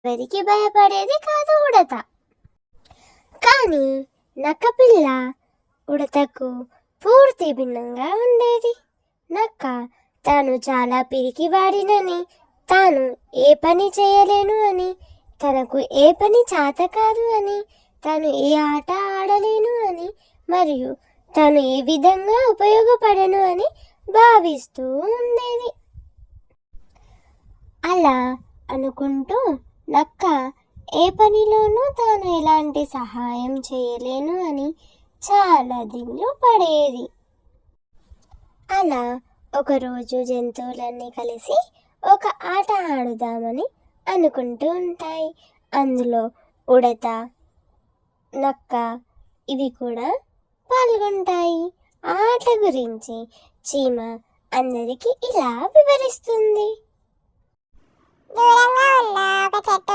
ఎవరికి భయపడేది కాదు ఉడత. కానీ నక్కపిల్ల ఉడతకు పూర్తి భిన్నంగా ఉండేది. నక్క తాను చాలా పిరికివాడినని, తాను ఏ పని చేయలేను అని, తనకు ఏ పని చేత కాదు అని, తాను ఏ ఆట ఆడలేను అని, మరియు తాను ఏ విధంగా ఉపయోగపడను అని భావిస్తూ ఉండేది. అలా అనుకుంటూ నక్క ఏ పనిలోనూ తాను ఎలాంటి సహాయం చేయలేను అని చాలా దిగులు పడేది. అలా ఒకరోజు జంతువులన్నీ కలిసి ఒక ఆట ఆడుదామని అనుకుంటూ ఉంటాయి. అందులో ఉడత, నక్క ఇవి కూడా పాల్గొంటాయి. ఆ ఆట గురించి చీమ అందరికీ ఇలా వివరిస్తుంది. దూరంగా ఉన్న ఒక చెట్టు